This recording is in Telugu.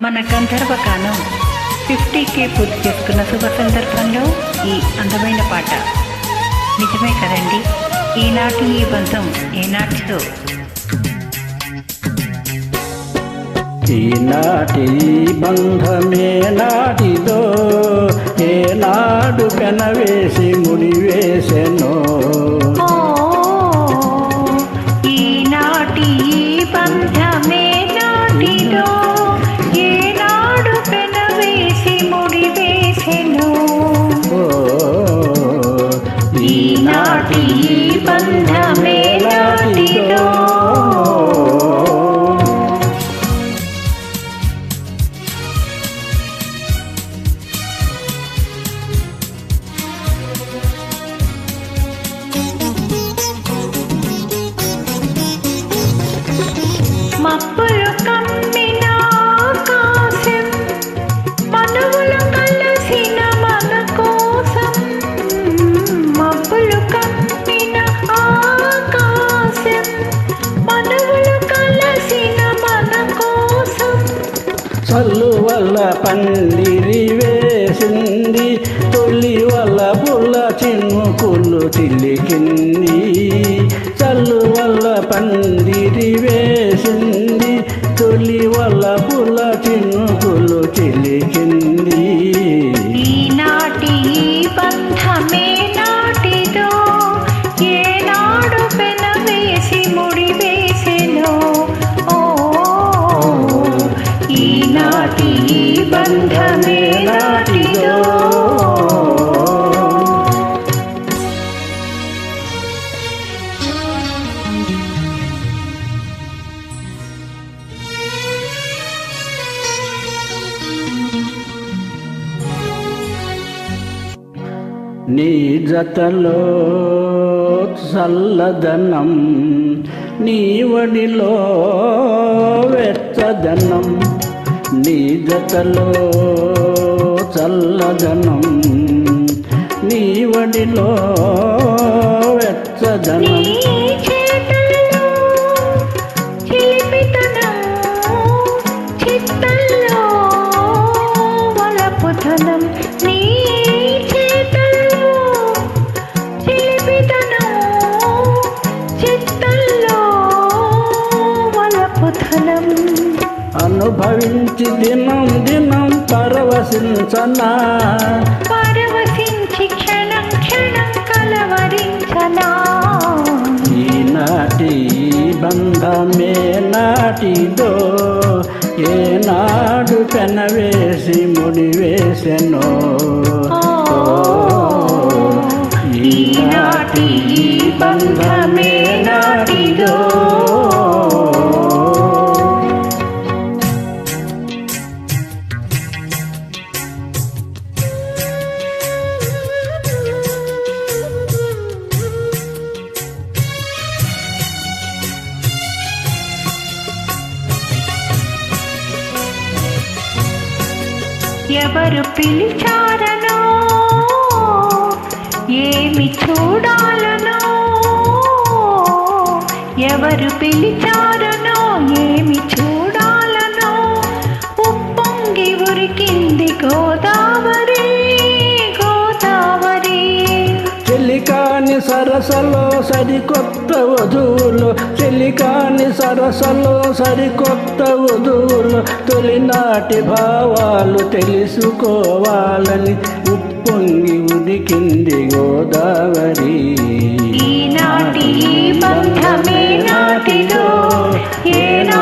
మన గంధర్వగానం 50K పూర్తి చేసుకున్న శుభ సందర్భంలో ఈ అందమైన పాట. నిజమే కదండి, ఈనాటి ఈ బంధం ఏనాటిదో. ఈనాటి బంధమే నాటిదో, ఏనాడు పెనవేసి ముడివేసెనో. ఈనాటి బంధమే నాటిదో, ఏనాడు పెనవేసి ముడివేసెనో. ఈనాటి బంధమే నాటిదో. మబ్బులు కమ్మిన ఆకాశం, మనువులు కలసిన మన కోసం. మబ్బులు కమ్మిన ఆకాశం, మనువులు కలసిన మన కోసం. చల్లు వల్ల పందిరి వేసింది, తొలి వల్ల పుల్ల చినుకులు చిలికింది. చల్లు వల్ల పందిరి వేసింది, తొలి వల్ల పుల్ల చినుకులు చిలికింది. ఈనాటి బంధమే నాటిదో, ఏనాడు పెనవేసి ముడివేసెనో. ఈనాటి బంధమే నాటిదో. నీ జతలో చల్లదనం, నీ వడిలో వెచ్చదనం. నీ జతలో చల్లదనం, నీ వడిలో వెచ్చదనం. అనుభవించి దినం దినం పరవశించనా, పరవశించి క్షణం క్షణం కలవరించనా. ఈనాటి బంధమే నాటిదో, ఏనాడు పెనవేసి ముడివేసెనో. ఈనాటి బంధమే నాటిదో. ఎవరు పిలిచారనో, ఏమి చూడాలనో. ఎవరు పిలిచారనో, ఏమి చూడాలనో. ఉప్పొంగి ఉరికింది గోదావరి గోదావరి. చెలికాని సరసలో సరికొత్త వధువులు, చెలికాని సరసలో సరికొత్త వధువులు. తొలినాటి భావాలు తెలుసుకోవాలని ఉప్పొంగి ఉడికింది గోదావరి. ఈనాటి బంధమే నాటిదో, ఏనా